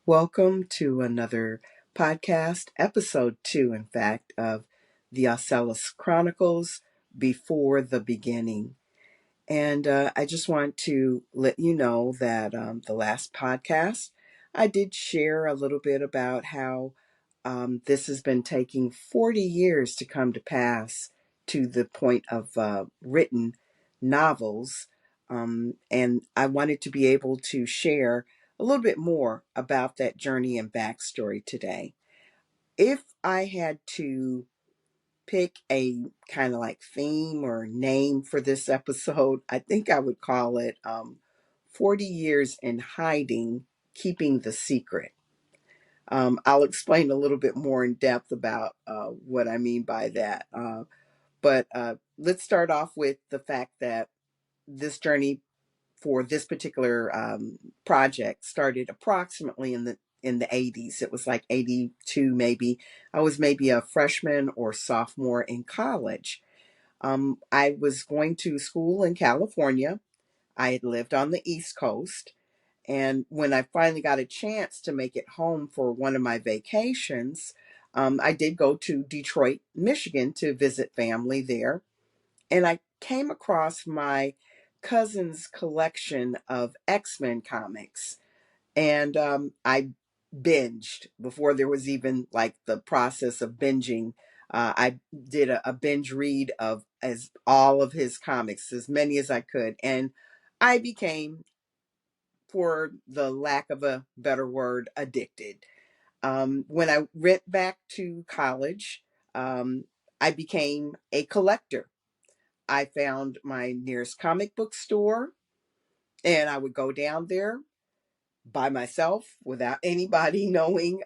Welcome to another podcast, episode two, in fact, of the Ocellus Chronicles Before the Beginning. And I just want to let you know that the last podcast, I did share a little bit about how this has been taking 40 years to come to pass to the point of written novels. And I wanted to be able to share a little bit more about that journey and backstory today. If I had to pick a kind of like theme or name for this episode, I think I would call it 40 Years in Hiding, Keeping the Secret. I'll explain a little bit more in depth about what I mean by that. But let's start off with the fact that this journey for this particular project started approximately in the 80s. It was like 82 maybe. I was maybe a freshman or sophomore in college. I was going to school in California. I had lived on the East Coast. And when I finally got a chance to make it home for one of my vacations, I did go to Detroit, Michigan to visit family there. And I came across my cousin's collection of X-Men comics. And I binged before there was even like the process of binging. I did a binge read of as all of his comics, as many as I could. And I became, for the lack of a better word, addicted. When I went back to college, I became a collector. I found my nearest comic book store and I would go down there by myself without anybody knowing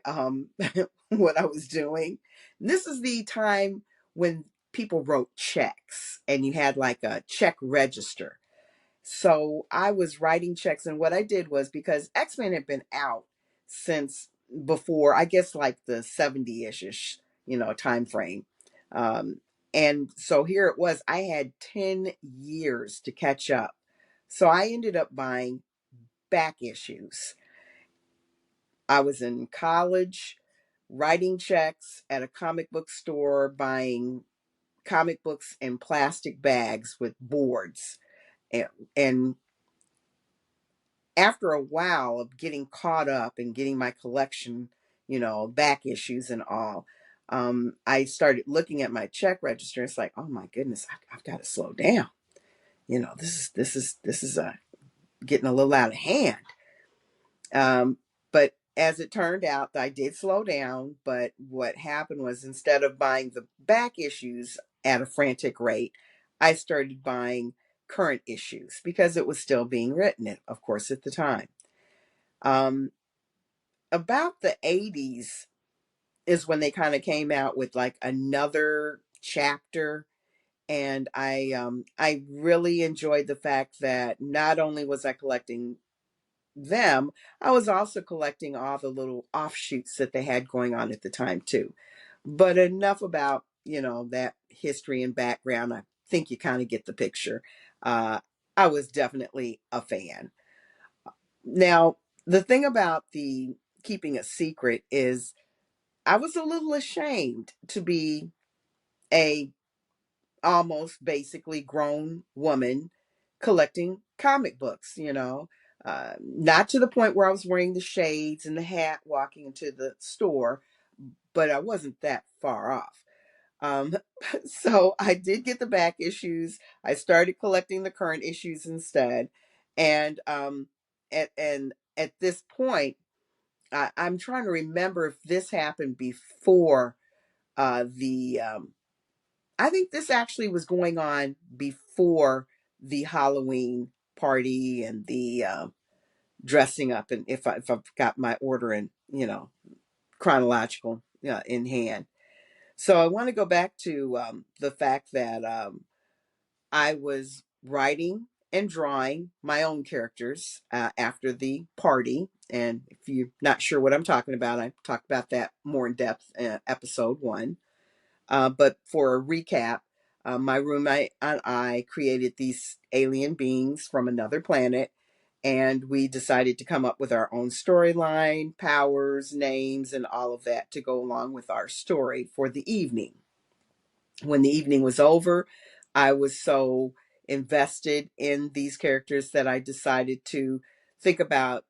what I was doing. And this is the time when people wrote checks and you had like a check register. So I was writing checks, and what I did was, because X-Men had been out since before, I guess, like the 70-ish, time frame. Um, and so here it was, I had 10 years to catch up. So I ended up buying back issues. I was in college, writing checks at a comic book store, buying comic books in plastic bags with boards. And after a while of getting caught up and getting my collection, back issues and all, I started looking at my check register. It's like, oh my goodness, I've got to slow down. This is getting a little out of hand. But as it turned out, I did slow down. But what happened was, instead of buying the back issues at a frantic rate, I started buying current issues because it was still being written, of course, at the time. Um, about the 80s is when they kind of came out with like another chapter. And I really enjoyed the fact that not only was I collecting them, I was also collecting all the little offshoots that they had going on at the time too. But enough about, that history and background. I think you kind of get the picture. Uh, I was definitely a fan. Now, the thing about the keeping a secret is I was a little ashamed to be a almost basically grown woman collecting comic books, not to the point where I was wearing the shades and the hat walking into the store, but I wasn't that far off. Um, so I did get the back issues. I started collecting the current issues instead. And at this point, I'm trying to remember if this happened before the I think this actually was going on before the Halloween party and the dressing up, and if I've got my order in, chronological in hand. So I want to go back to the fact that I was writing and drawing my own characters after the party. And if you're not sure what I'm talking about, I talked about that more in depth in episode one. But for a recap, my roommate and I created these alien beings from another planet, And we decided to come up with our own storyline, powers, names, and all of that to go along with our story for the evening. When the evening was over, I was so invested in these characters that I decided to think about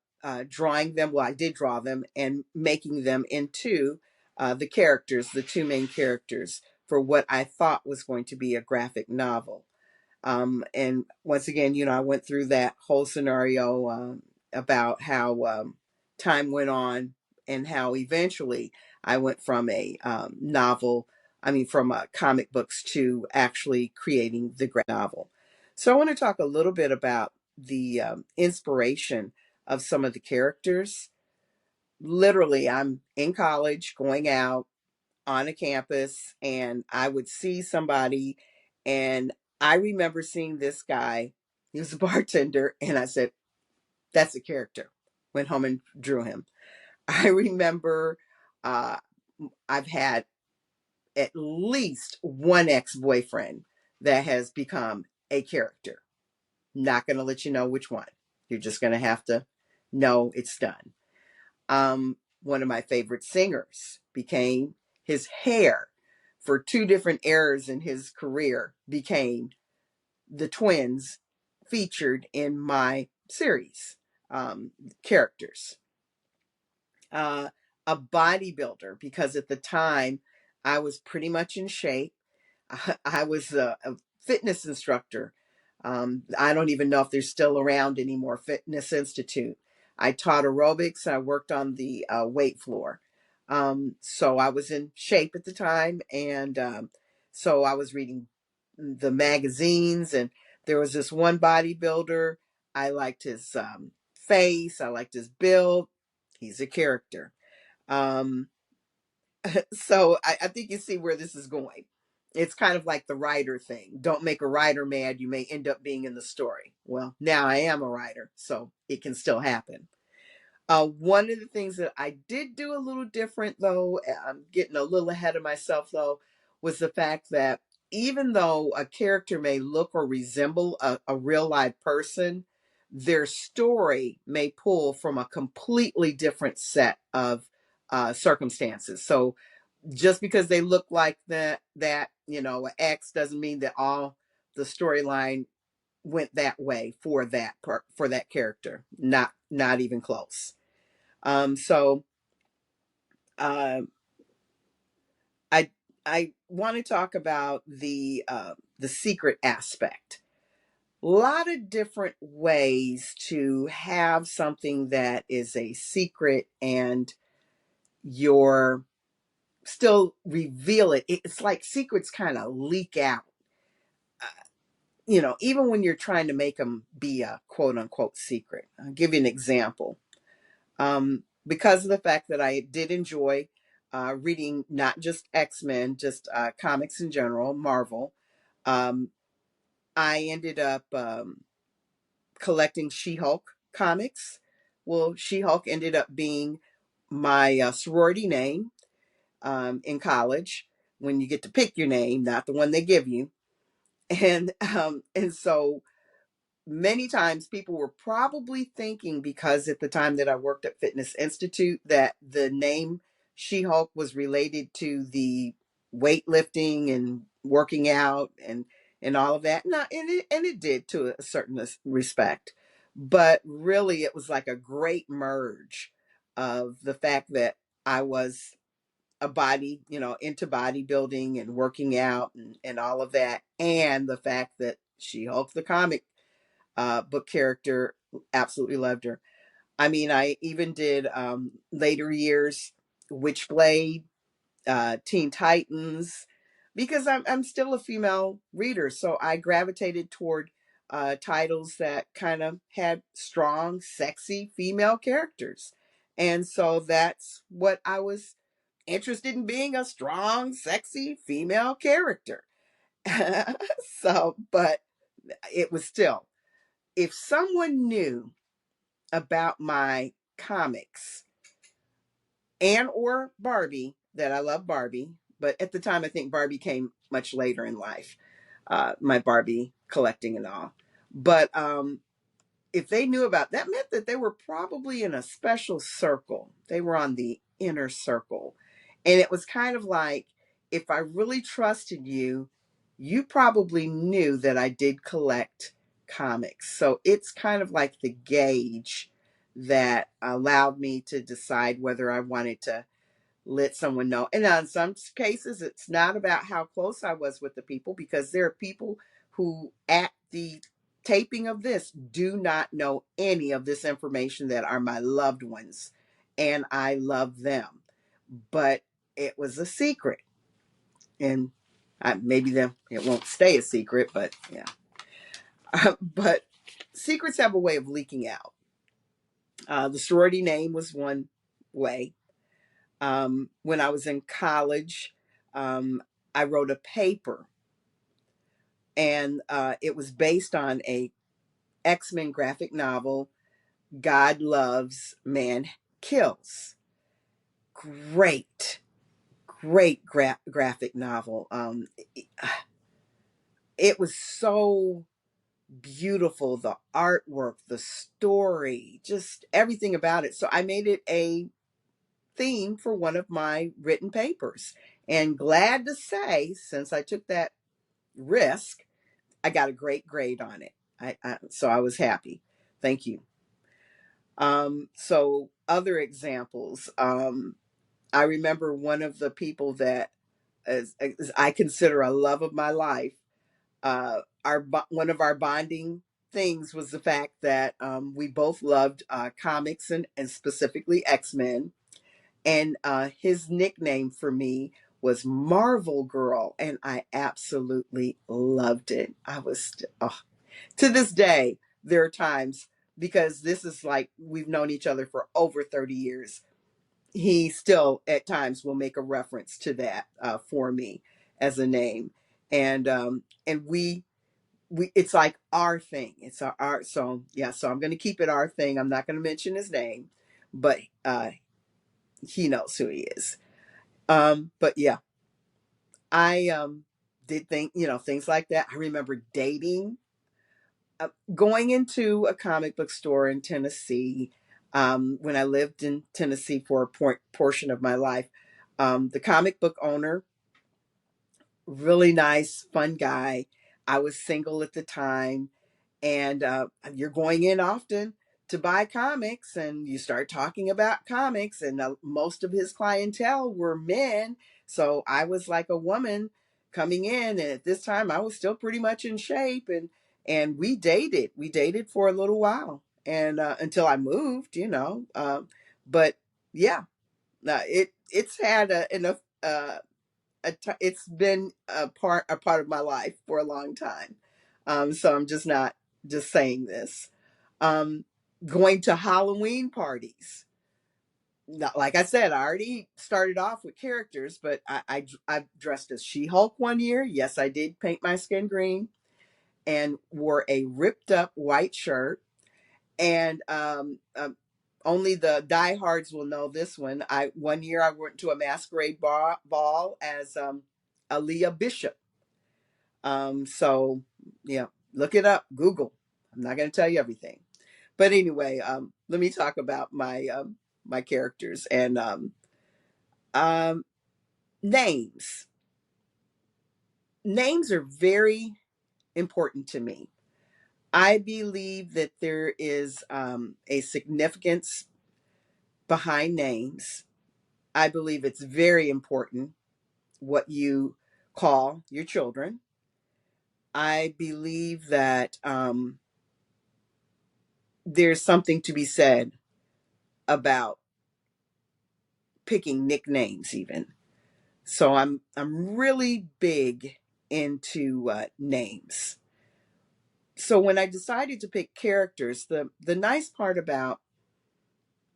drawing them. Well, I did draw them and making them into the characters, the two main characters, for what I thought was going to be a graphic novel. And once again, I went through that whole scenario about how time went on and how eventually I went from a from comic books to actually creating the graphic novel. So I want to talk a little bit about the inspiration of some of the characters. Literally, I'm in college going out on a campus and I would see somebody, and I remember seeing this guy. He was a bartender, and I said, "That's a character." Went home and drew him. I remember uh, I've had at least one ex-boyfriend that has become a character. Not going to let you know which one. You're just going to have to know it's done. One of my favorite singers became his hair for two different eras in his career became the twins featured in my series characters. Uh, a bodybuilder, because at the time I was pretty much in shape. I was a fitness instructor. I don't even know if they're still around anymore, Fitness Institute. I taught aerobics. I worked on the weight floor. So I was in shape at the time. And so I was reading the magazines, and there was this one bodybuilder. I liked his face, I liked his build. He's a character. Um, so I think you see where this is going. It's kind of like the writer thing. Don't make a writer mad. You may end up being in the story. Well, now I am a writer, so it can still happen. One of the things that I did do a little different, though, I'm getting a little ahead of myself, though, was the fact that even though a character may look or resemble a real live person, their story may pull from a completely different set of circumstances. So just because they look like X doesn't mean that all the storyline went that way for for that character. Not even close. So uh, I I want to talk about the secret aspect. A lot of different ways to have something that is a secret and you're still reveal it. It's like secrets kind of leak out. Uh, even when you're trying to make them be a quote unquote secret. I'll give you an example. Because of the fact that I did enjoy reading not just X-Men, just comics in general, Marvel, um, I ended up collecting She-Hulk comics. Well, She-Hulk ended up being my sorority name in college when you get to pick your name, not the one they give you. And so many times people were probably thinking, because at the time that I worked at Fitness Institute, that the name She-Hulk was related to the weightlifting and working out and all of that. No, and it did to a certain respect, but really it was like a great merge of the fact that I was a body, into bodybuilding and working out and all of that, and the fact that She-Hulk the comic book character, absolutely loved her. I mean, I even did later years Witchblade, Teen Titans, because I'm still a female reader, so I gravitated toward titles that kind of had strong, sexy female characters, and so that's what I was interested in, being a strong, sexy female character. So, but it was still, if someone knew about my comics and or Barbie, that I love Barbie, but at the time I think Barbie came much later in life, my Barbie collecting and all. But if they knew about that, meant that they were probably in a special circle. They were on the inner circle. And it was kind of like, if I really trusted you, you probably knew that I did collect comics. So it's kind of like the gauge that allowed me to decide whether I wanted to let someone know. And in some cases, it's not about how close I was with the people, because there are people who, at the taping of this, do not know any of this information that are my loved ones. And I love them. But it was a secret. And maybe then it won't stay a secret, but yeah. But secrets have a way of leaking out. The sorority name was one way. When I was in college, I wrote a paper, and it was based on a X-Men graphic novel, God Loves, Man Kills. Great, great graphic novel. It was so beautiful, the artwork, the story, just everything about it. So I made it a theme for one of my written papers. And glad to say, since I took that risk, I got a great grade on it. So I was happy. Thank you. So other examples. I remember one of the people that as I consider a love of my life. One of our bonding things was the fact that we both loved comics, and specifically X-Men. And his nickname for me was Marvel Girl, and I absolutely loved it. I was, oh, to this day, there are times, because this is like, we've known each other for over 30 years. He still at times will make a reference to that for me as a name. And we it's like our thing. It's our so yeah, so I'm going to keep it our thing. I'm not going to mention his name, but he knows who he is. But yeah, I did think, things like that. I remember dating, going into a comic book store in Tennessee, when I lived in Tennessee for a portion of my life. The comic book owner, really nice, fun guy. I was single at the time, and you're going in often to buy comics, and you start talking about comics, and most of his clientele were men. So I was like a woman coming in, and at this time I was still pretty much in shape, and we dated for a little while, and until I moved, but yeah, it's had it's been a part of my life for a long time. So I'm just not just saying this. Um, Going to Halloween parties. Not, like I said, I already started off with characters, but I dressed as She-Hulk one year. Yes, I did paint my skin green and wore a ripped up white shirt. And only the diehards will know this one. One year I went to a masquerade ball as Aaliyah Bishop. So yeah, look it up, Google. I'm not going to tell you everything, but anyway, let me talk about my characters and um, names. Names are very important to me. I believe that there is a significance behind names. I believe it's very important what you call your children. I believe that there's something to be said about picking nicknames even. So I'm really big into names. So when I decided to pick characters, the nice part about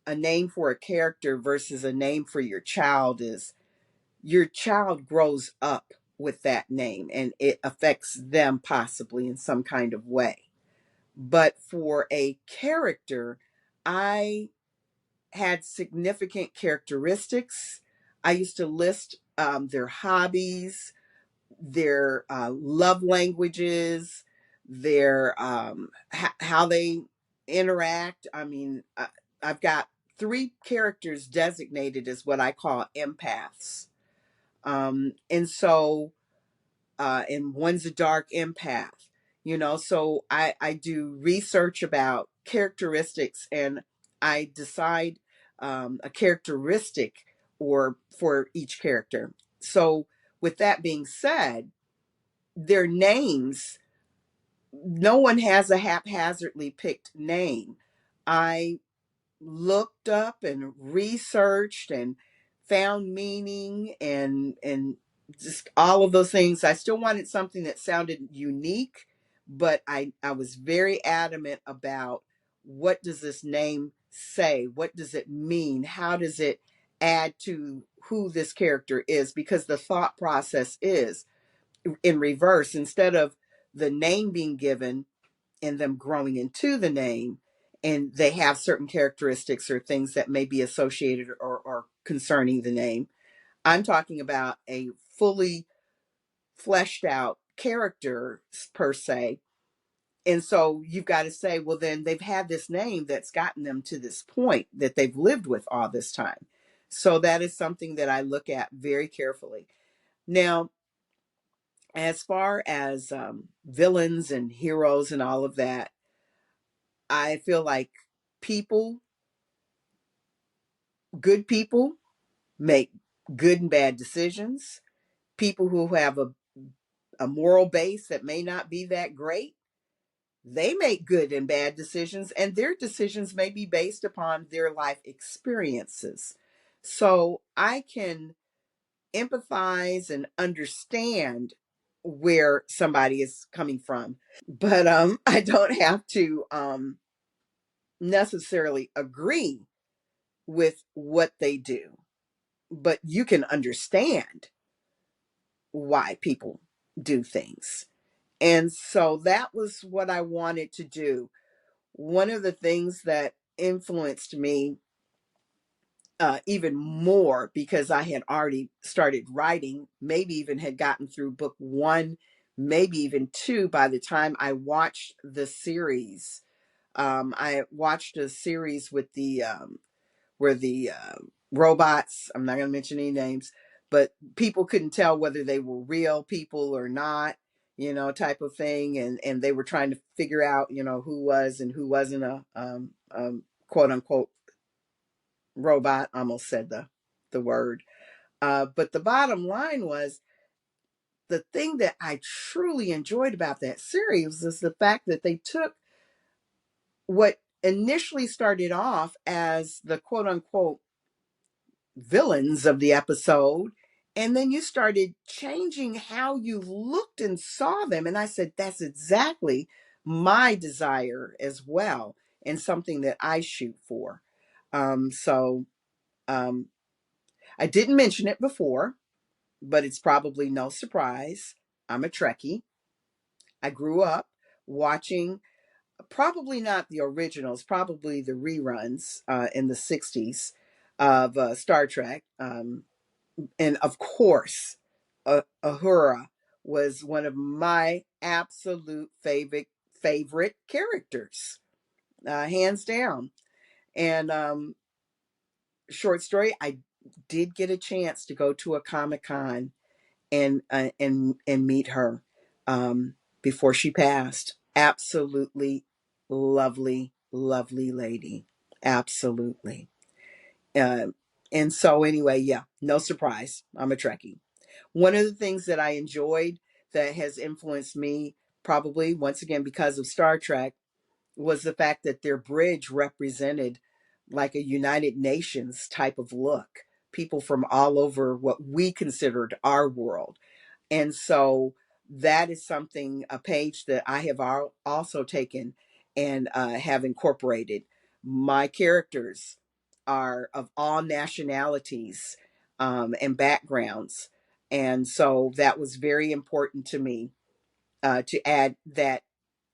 a name for a character versus a name for your child is your child grows up with that name, and it affects them possibly in some kind of way. But for a character, I had significant characteristics. I used to list their hobbies, their love languages, their how they interact. I mean, I've got three characters designated as what I call empaths. And so, and one's a dark empath, you know, so I do research about characteristics and I decide a characteristic or for each character. So with that being said, their names, no one has a haphazardly picked name. I looked up and researched and found meaning and just all of those things. I still wanted something that sounded unique, but I was very adamant about what does this name say? What does it mean? How does it add to who this character is? Because the thought process is in reverse. Instead of the name being given and them growing into the name, and they have certain characteristics or things that may be associated or concerning the name. I'm talking about a fully fleshed out character per se. And so you've got to say, well, then they've had this name that's gotten them to this point that they've lived with all this time. So that is something that I look at very carefully. Now, as far as villains and heroes and all of that, I feel like people, good people, make good and bad decisions. People who have a moral base that may not be that great, they make good and bad decisions, and their decisions may be based upon their life experiences. So I can empathize and understand where somebody is coming from, but I don't have to necessarily agree with what they do, but you can understand why people do things. And so that was what I wanted to do. One of the things that influenced me even more, because I had already started writing, maybe even had gotten through book one, maybe even two by the time I watched the series. I watched a series with the where the robots, I'm not going to mention any names, but people couldn't tell whether they were real people or not, you know, type of thing. And they were trying to figure out, you know, who was and who wasn't a quote unquote robot. I almost said the word. But the bottom line was the thing that I truly enjoyed about that series is the fact that they took what initially started off as the quote unquote villains of the episode. And then you started changing how you looked and saw them. And I said, that's exactly my desire as well, and something that I shoot for. So I didn't mention it before, but it's probably no surprise. I'm a Trekkie. I grew up watching probably not the originals, probably the reruns in the 60s of Star Trek. And of course, Uhura was one of my absolute favorite characters, hands down. And short story, I did get a chance to go to a Comic-Con and meet her before she passed. Absolutely lovely, lovely lady. Absolutely. Uh, and so anyway, yeah, no surprise. I'm a Trekkie. One of the things that I enjoyed that has influenced me, probably once again because of Star Trek, was the fact that their bridge represented like a United Nations type of look. People from all over what we considered our world. And so that is something, a page that I have also taken and have incorporated. My characters are of all nationalities and backgrounds. And so that was very important to me to add that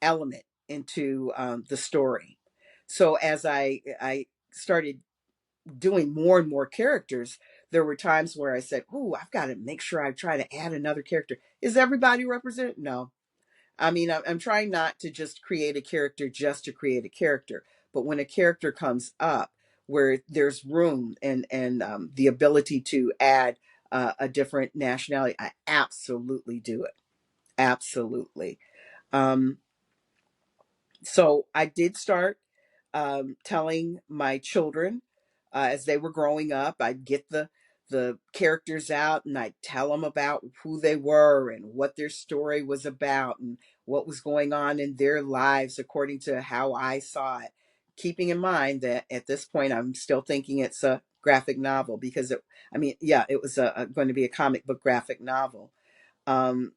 element into the story. So as I started doing more and more characters, there were times where I said, "Oh, I've got to make sure I try to add another character. Is everybody represented? No. I mean, I'm trying not to just create a character just to create a character, but when a character comes up where there's room and the ability to add a different nationality, I absolutely do it. Absolutely. Um, so I did start telling my children as they were growing up. I'd get the characters out and I'd tell them about who they were and what their story was about and what was going on in their lives according to how I saw it. Keeping in mind that at this point I'm still thinking it's a graphic novel because I mean, yeah, it was going to be a comic book graphic novel.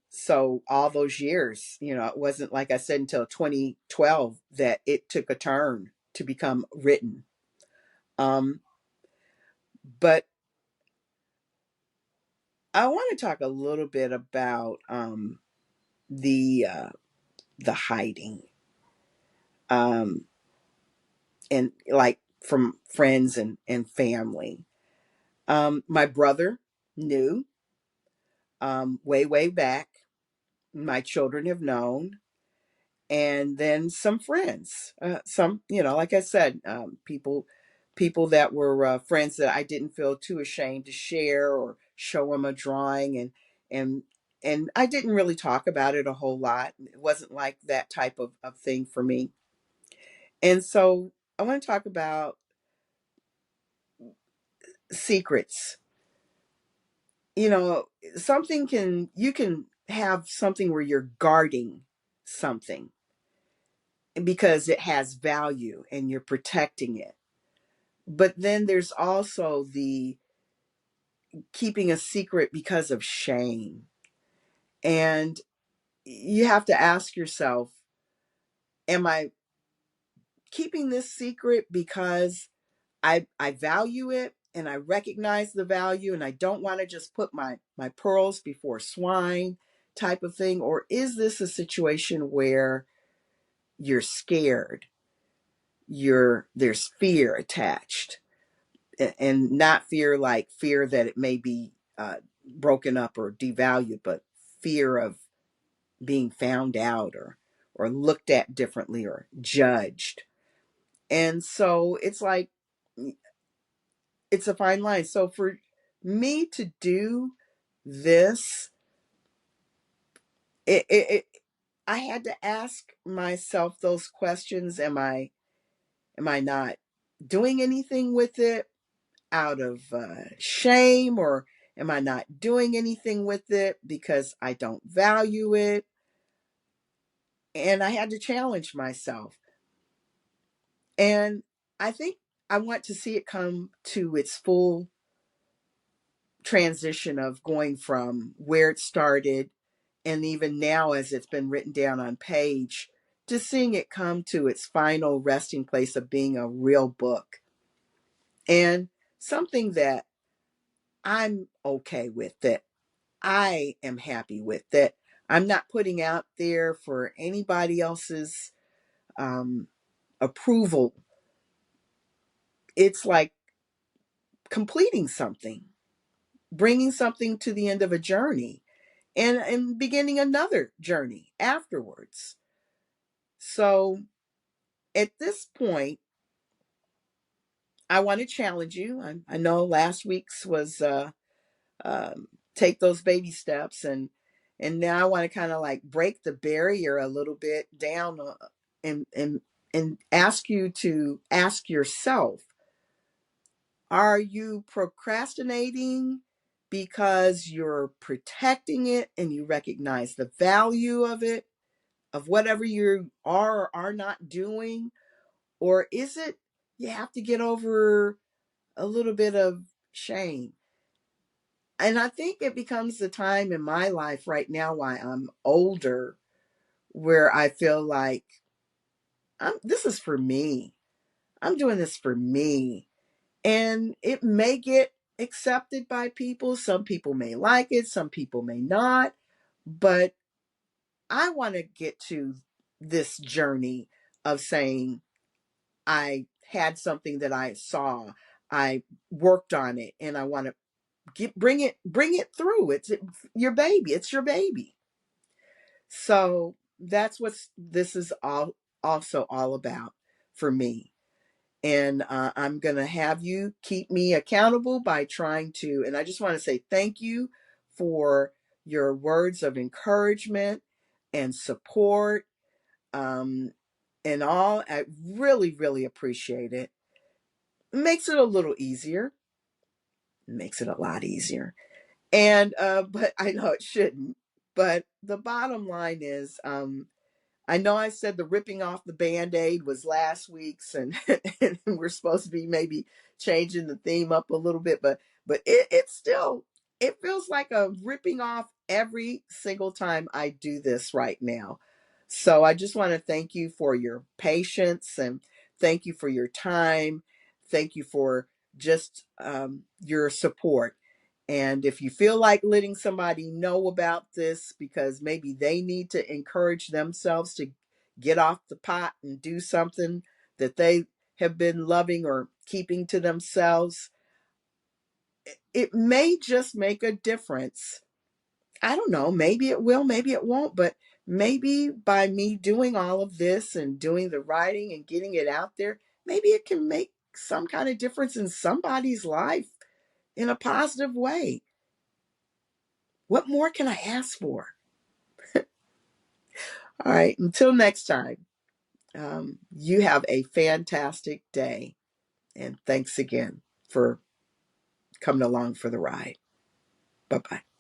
So all those years, it wasn't like I said until 2012 that it took a turn to become written. Um, but I want to talk a little bit about the the hiding, um, and like from friends and family. My brother knew way back. My children have known, and then some friends, some like I said, people that were friends that I didn't feel too ashamed to share or show them a drawing, and and I didn't really talk about it a whole lot. It wasn't like that type of thing for me. And so I want to talk about secrets. you know Something can, you can have something where you're guarding something because it has value and you're protecting it. But then there's also the keeping a secret because of shame. And you have to ask yourself, am I keeping this secret because I value it and I recognize the value and I don't want to just put my pearls before swine type of thing? Or is this a situation where you're scared, there's fear attached, and not fear like fear that it may be broken up or devalued, but fear of being found out or looked at differently or judged. And so it's like it's a fine line. So for me to do this, it I had to ask myself those questions. Am I not doing anything with it out of shame, or am I not doing anything with it because I don't value it? And I had to challenge myself. And I think I want to see it come to its full transition of going from where it started and even now as it's been written down on page to seeing it come to its final resting place of being a real book and something that I'm okay with, that I am happy with, that I'm not putting out there for anybody else's um, approval. It's like completing something, bringing something to the end of a journey, and beginning another journey afterwards. So at this point, I want to challenge you. I know last week's was um, take those baby steps, and now I want to kind of like break the barrier a little bit down, and and ask you to ask yourself, are you procrastinating because you're protecting it and you recognize the value of it, of whatever you are or are not doing? Or is it you have to get over a little bit of shame? And I think it becomes the time in my life right now, why I'm older, where I feel like this is for me. I'm doing this for me. And it may get accepted by people. Some people may like it, some people may not. But I want to get to this journey of saying, I had something that I saw, I worked on it, and I want to bring it through. It's your baby. It's your baby. So that's what this is all also all about for me. And I'm going to have you keep me accountable by trying to. And I just want to say thank you for your words of encouragement and support, um, and all. I really, really appreciate it. Makes it a little easier, makes it a lot easier. And, but I know it shouldn't. But the bottom line is, I know I said the ripping off the band-aid was last week's, and we're supposed to be maybe changing the theme up a little bit, but it still, it feels like a ripping off every single time I do this right now. So I just want to thank you for your patience, and thank you for your time. Thank you for just your support. And if you feel like letting somebody know about this because maybe they need to encourage themselves to get off the pot and do something that they have been loving or keeping to themselves, it may just make a difference. I don't know, maybe it will, maybe it won't, but maybe by me doing all of this and doing the writing and getting it out there, maybe it can make some kind of difference in somebody's life in a positive way. What more can I ask for? All right, until next time, you have a fantastic day. And thanks again for coming along for the ride. Bye bye.